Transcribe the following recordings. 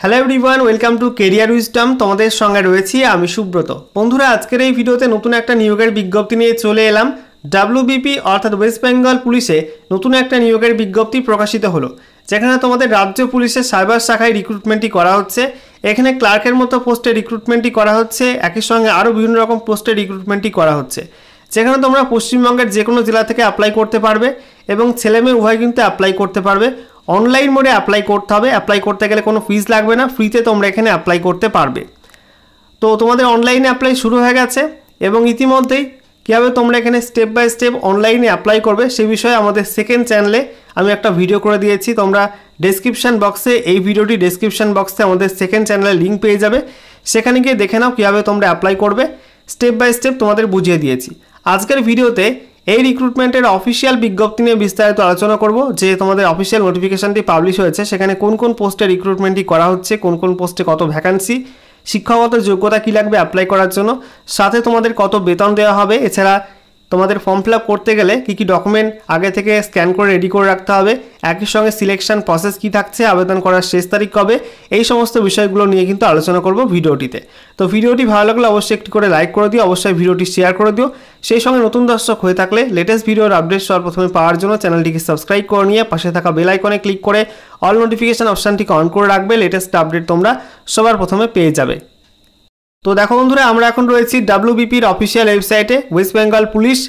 Hello everyone, welcome to career wisdom. তোমাদের সঙ্গে রয়েছি আমি সুব্রত। বন্ধুরা, আজকের এই ভিডিওতে নতুন একটা নিয়োগের বিজ্ঞপ্তি নিয়ে চলে এলাম। ডাব্লিউবিপি অর্থাৎ ওয়েস্ট বেঙ্গল পুলিশে নতুন একটা নিয়োগের বিজ্ঞপ্তি প্রকাশিত হলো, যেখানে তোমাদের রাজ্য পুলিশের সাইবার শাখায় রিক্রুটমেন্টই করা হচ্ছে। এখানে ক্লার্কের মতো পোস্টে রিক্রুটমেন্টই করা হচ্ছে, একই সঙ্গে আরও বিভিন্ন রকম পোস্টে রিক্রুটমেন্টই করা হচ্ছে, যেখানে তোমরা পশ্চিমবঙ্গের যে কোনো জেলা থেকে অ্যাপ্লাই করতে পারবে এবং ছেলেমেয়ে উভয় কিন্তু অ্যাপ্লাই করতে পারবে। অনলাইন মোডে অ্যাপ্লাই করতে হবে, অ্যাপ্লাই করতে গেলে কোনো ফিস লাগবে না, ফ্রিতে তোমরা এখানে অ্যাপ্লাই করতে পারবে। তো তোমাদের অনলাইনে অ্যাপ্লাই শুরু হয়ে গেছে এবং ইতিমধ্যেই কীভাবে তোমরা এখানে স্টেপ বাই স্টেপ অনলাইনে অ্যাপ্লাই করবে সে বিষয়ে আমাদের সেকেন্ড চ্যানেলে আমি একটা ভিডিও করে দিয়েছি। তোমরা ডেসক্রিপশান বক্সে এই ভিডিওটি ডেসক্রিপশান বক্সে আমাদের সেকেন্ড চ্যানেলের লিঙ্ক পেয়ে যাবে, সেখানে গিয়ে দেখে নাও কীভাবে তোমরা অ্যাপ্লাই করবে। স্টেপ বাই স্টেপ তোমাদের বুঝিয়ে দিয়েছি। আজকের ভিডিওতে এই রিক্রুটমেন্টের অফিসিয়াল বিজ্ঞপ্তি নিয়ে বিস্তারিত আলোচনা করব, যে তোমাদের অফিসিয়াল নোটিফিকেশনটি পাবলিশ হয়েছে, সেখানে কোন কোন পোস্টে রিক্রুটমেন্টটি করা হচ্ছে, কোন কোন পোস্টে কত ভ্যাকান্সি, শিক্ষাগত যোগ্যতা কী লাগবে অ্যাপ্লাই করার জন্য, সাথে তোমাদের কত বেতন দেওয়া হবে, এছাড়া তোমাদের ফর্ম ফিল আপ করতে গেলে কী কী ডকুমেন্ট আগে থেকে স্ক্যান করে রেডি করে রাখতে হবে, একই সঙ্গে সিলেকশন প্রসেস কী থাকছে, আবেদন করার শেষ তারিখ কবে, এই সমস্ত বিষয়গুলো নিয়ে কিন্তু আলোচনা করব ভিডিওটিতে। তো ভিডিওটি ভালো লাগলে অবশ্যই একটি করে লাইক করে দিও, অবশ্যই ভিডিওটি শেয়ার করে দিও। সেই সঙ্গে নতুন দর্শক হয়ে থাকলে লেটেস্ট ভিডিওর আপডেট সবার প্রথমে পাওয়ার জন্য চ্যানেলটিকে সাবস্ক্রাইব করে নিয়ে পাশে থাকা বেল আইকনে ক্লিক করে অল নোটিফিকেশান অপশানটিকে অন করে রাখবে, লেটেস্ট আপডেট তোমরা সবার প্রথমে পেয়ে যাবে। তো দেখো বন্ধুরা, আমরা এখন রয়েছি ডাব্লিউবিপির অফিসিয়াল ওয়েবসাইটে, West Bengal police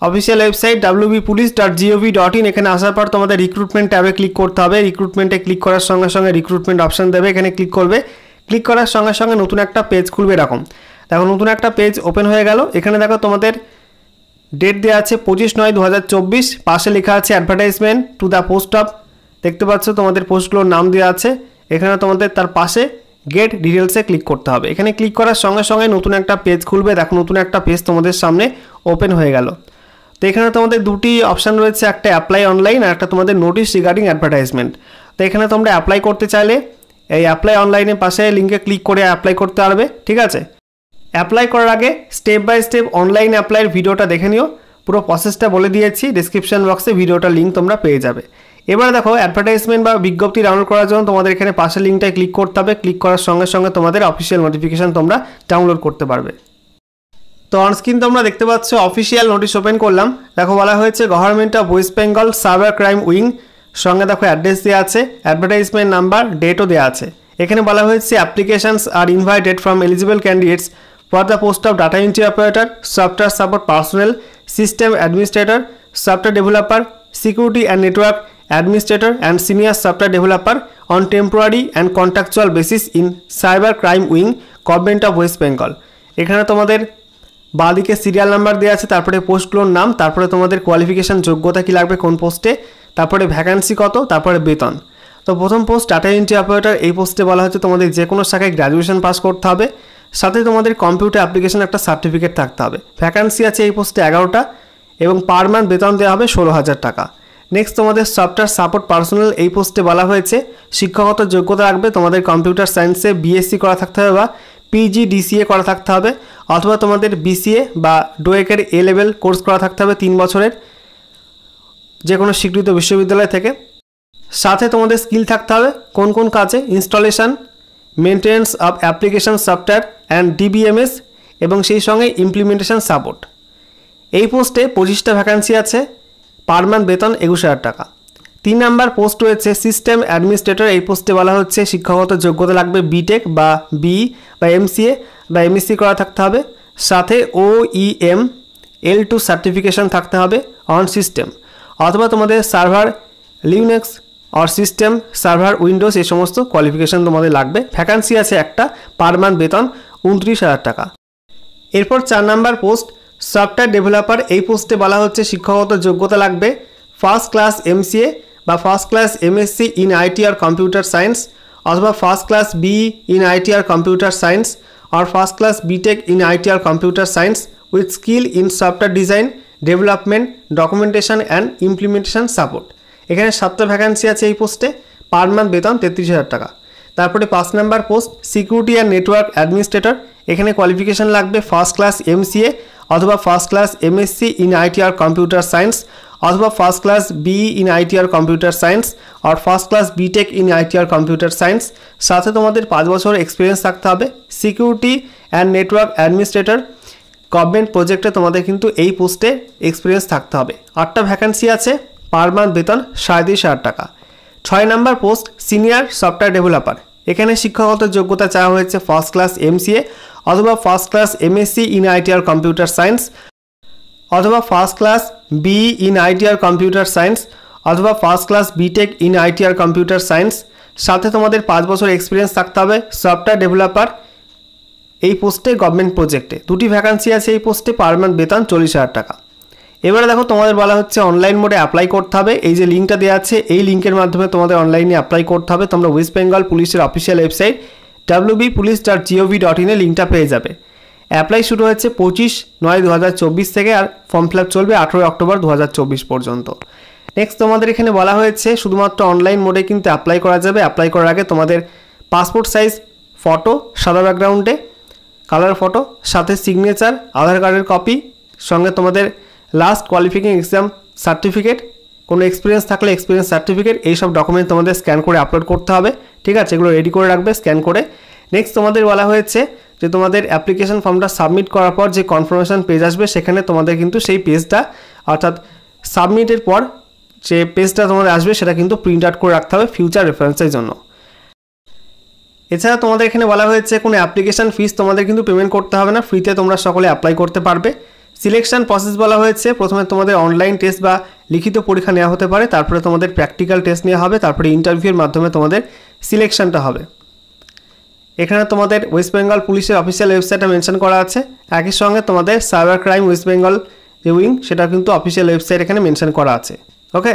official website wbpolice.gov.in। এখানে আসার পর তোমাদের রিক্রুটমেন্ট ট্যাবে ক্লিক করতে হবে। রিক্রুটমেন্টে ক্লিক করার সঙ্গে সঙ্গে রিক্রুটমেন্ট অপশান দেবে, এখানে ক্লিক করবে। ক্লিক করার সঙ্গে সঙ্গে নতুন একটা পেজ খুলবে। এরকম দেখো নতুন একটা পেজ ওপেন হয়ে গেল। এখানে দেখো তোমাদের ডেট দেওয়া আছে 25/9/2024, পাশে লেখা আছে advertisement to the post of. দেখতে পাচ্ছ তোমাদের পোস্টগুলোর নাম দেওয়া আছে। এখানে তোমাদের তার পাশে গেট ডিটেলসে ক্লিক করতে হবে। এখানে ক্লিক করার সঙ্গে সঙ্গে নতুন একটা পেজ খুলবে। দেখো নতুন একটা পেজ তোমাদের সামনে ওপেন হয়ে গেল। তো এখানে তোমাদের দুটি অপশান রয়েছে, একটা অ্যাপ্লাই অনলাইন আর একটা তোমাদের নোটিশ রিগার্ডিং অ্যাডভার্টাইজমেন্ট। তো এখানে তোমরা অ্যাপ্লাই করতে চাইলে এই অ্যাপ্লাই অনলাইনের পাশে লিঙ্কে ক্লিক করে অ্যাপ্লাই করতে পারবে, ঠিক আছে। অ্যাপ্লাই করার আগে স্টেপ বাই স্টেপ অনলাইন অ্যাপ্লাইয়ের ভিডিওটা দেখে নিও, পুরো প্রসেসটা বলে দিয়েছি, ডিসক্রিপশন বক্সে ভিডিওটার লিঙ্ক তোমরা পেয়ে যাবে। এবার দেখো অ্যাডভার্টাইজমেন্ট বা বিজ্ঞপ্তি ডাউনলোড করার জন্য তোমাদের এখানে পাশের লিঙ্কটায় ক্লিক করতে হবে। ক্লিক করার সঙ্গে সঙ্গে তোমাদের অফিসিয়াল নোটিফিকেশান তোমরা ডাউনলোড করতে পারবে। তো অনস্ক্রিন তোমরা দেখতে পাচ্ছ অফিসিয়াল নোটিশ ওপেন করলাম। দেখো বলা হয়েছে government of West Bengal cyber crime wing, সঙ্গে দেখো অ্যাড্রেস দেওয়া আছে, অ্যাডভার্টাইজমেন্ট নাম্বার, ডেটও দেওয়া আছে। এখানে বলা হয়েছে অ্যাপ্লিকেশনস আর invited from eligible candidates for the post of data entry operator, software support personnel, system administrator, software developer, security and network administrator and senior software developer on temporary and contractual basis in cyber crime wing, government of West Bengal. এখানে তোমাদের বাঁদিকে serial number দেওয়া আছে, তারপরে পোস্টগুলোর নাম, তারপরে তোমাদের qualification যোগ্যতা কী লাগবে কোন পোস্টে, তারপরে ভ্যাকান্সি কত, তারপরে বেতন। তো প্রথম পোস্ট ডাটা এন্ট্রি অপারেটর, এই পোস্টে বলা হচ্ছে তোমাদের যে কোনো শাখায় গ্র্যাজুয়েশন পাস করতে হবে, সাথে তোমাদের কম্পিউটার অ্যাপ্লিকেশন একটা সার্টিফিকেট থাকতে হবে। ভ্যাকান্সি আছে এই পোস্টে 11টা এবং পার মান্থ বেতন দেওয়া হবে 16,000 টাকা। নেক্সট তোমাদের সফটওয়্যার সাপোর্ট পার্সোনাল, এই পোস্টে বলা হয়েছে শিক্ষাগত যোগ্যতা রাখবে তোমাদের কম্পিউটার সায়েন্সে বিএসসি করা থাকতে হবে বা PGDCA করা থাকতে হবে, অথবা তোমাদের BCA বা ডোয়েকের A লেভেল কোর্স করা থাকতে হবে 3 বছরের যে কোনো স্বীকৃত বিশ্ববিদ্যালয় থেকে। সাথে তোমাদের স্কিল থাকতে হবে কোন কোন কাজে, installation, maintenance of application software and DBMS এবং সেই সঙ্গে ইমপ্লিমেন্টেশন সাপোর্ট। এই পোস্টে 25টা ভ্যাকান্সি আছে, পার মান্থ বেতন 21,000 টাকা। 3 নাম্বার পোস্ট রয়েছে সিস্টেম অ্যাডমিনিস্ট্রেটর, এই পোস্টে বলা হচ্ছে শিক্ষাগত যোগ্যতা লাগবে BTech বা BE বা MCA বা MSc করা থাকতে হবে, সাথে OEM L2 সার্টিফিকেশন থাকতে হবে অন সিস্টেম, অথবা তোমাদের server Linux or system server Windows, এই সমস্ত কোয়ালিফিকেশান তোমাদের লাগবে। ভ্যাকান্সি আছে একটা, পার মান্থ বেতন 29,000 টাকা। এরপর 4 নাম্বার পোস্ট সফটওয়্যার ডেভেলপার, এই পোস্টে বলা হচ্ছে শিক্ষাগত যোগ্যতা লাগবে ফার্স্ট ক্লাস MCA বা first class MSc in IT আর কম্পিউটার সায়েন্স, অথবা first class BE in IT আর কম্পিউটার সায়েন্স আর first class BTech in IT আর computer science with skill in software design, development, documentation and implementation support. এখানে 7টা vacancy আছে এই পোস্টে, পার মান্থ বেতন 33,000 টাকা। তারপরে 5 number post security and network administrator, এখানে কোয়ালিফিকেশান লাগবে ফার্স্ট ক্লাস MCA অথবা first class MSc in IT আর কম্পিউটার সায়েন্স অথবা first class B in IT আর কম্পিউটার সায়েন্স আর first class BTech in IT আর কম্পিউটার সায়েন্স। সাথে তোমাদের 5 বছর এক্সপিরিয়েন্স থাকতে হবে। Security and network administrator government প্রজেক্টে তোমাদের কিন্তু এই পোস্টে এক্সপিরিয়েন্স থাকতে হবে। 8টা ভ্যাকান্সি আছে, পার মান্থ বেতন 3,500 টাকা। 6 number post senior software developer. এখানে শিক্ষাগত যোগ্যতা চাওয়া হয়েছে ফার্স্ট ক্লাস এমসিএ অথবা first class MSc in IT আর কম্পিউটার সায়েন্স অথবা first class B in IT আর কম্পিউটার সায়েন্স অথবা first class BTech in IT আর কম্পিউটার সায়েন্স। সাথে তোমাদের 5 বছর এক্সপিরিয়েন্স থাকতে হবে সফটওয়্যার ডেভেলপার এই পোস্টে গভর্নমেন্ট প্রজেক্টে। 2টি ভ্যাকান্সি আছে এই পোস্টে, পার মান্থ বেতন 40,000 টাকা। এবারে দেখো তোমাদের বলা হচ্ছে অনলাইন মোডে অ্যাপ্লাই করতে হবে। এই যে লিঙ্কটা দেওয়া আছে এই লিঙ্কের মাধ্যমে তোমাদের অনলাইনে অ্যাপ্লাই করতে হবে। তোমরা ওয়েস্ট বেঙ্গল পুলিশের অফিসিয়াল ওয়েবসাইট wbpolice.gov.in লিঙ্কটা পেয়ে যাবে। অ্যাপ্লাই শুরু হয়েছে 25/9/2024 থেকে আর ফর্ম ফিল আপ চলবে 18 অক্টোবর 2024 পর্যন্ত। নেক্সট তোমাদের এখানে বলা হয়েছে শুধুমাত্র অনলাইন মোডে কিন্তু অ্যাপ্লাই করা যাবে। অ্যাপ্লাই করার আগে তোমাদের পাসপোর্ট সাইজ ফটো সাদা ব্যাকগ্রাউন্ডে কালার ফটো, সাথে সিগনেচার, আধার কার্ডের কপি, সঙ্গে তোমাদের লাস্ট কোয়ালিফিকেশন এক্সাম সার্টিফিকেট, কোনো এক্সপিরিয়েন্স থাকলে এক্সপিরিয়েন্স সার্টিফিকেট, এইসব ডকুমেন্ট তোমাদের স্ক্যান করে আপলোড করতে হবে। ঠিক আছে, এগুলো রেডি করে রাখবে স্ক্যান করে। নেক্সট তোমাদের বলা হয়েছে যে তোমাদের অ্যাপ্লিকেশন ফর্মটা সাবমিট করার পর যে কনফার্মেশন পেজ আসবে সেখানে তোমাদের কিন্তু সেই পেজটা অর্থাৎ সাবমিটের পর যে পেজটা তোমাদের আসবে সেটা কিন্তু প্রিন্ট আউট করে রাখতে হবে ফিউচার রেফারেন্সের জন্য। এছাড়া তোমাদের এখানে বলা হয়েছে কোনো অ্যাপ্লিকেশন ফিস তোমাদের কিন্তু পেমেন্ট করতে হবে না, ফ্রিতে তোমরা সকলে অ্যাপ্লাই করতে পারবে। সিলেকশন প্রসেস বলা হয়েছে প্রথমে তোমাদের অনলাইন টেস্ট বা লিখিত পরীক্ষা নেওয়া হতে পারে, তারপরে তোমাদের প্র্যাকটিক্যাল টেস্ট নেওয়া হবে, তারপরে ইন্টারভিউর মাধ্যমে তোমাদের সিলেকশনটা হবে। এখানে তোমাদের ওয়েস্ট বেঙ্গল পুলিশের অফিসিয়াল ওয়েবসাইটটা মেনশন করা আছে। একই সঙ্গে তোমাদের সাইবার ক্রাইম ওয়েস্ট বেঙ্গল যে উইং সেটা কিন্তু অফিসিয়াল ওয়েবসাইট এখানে মেনশন করা আছে। ওকে।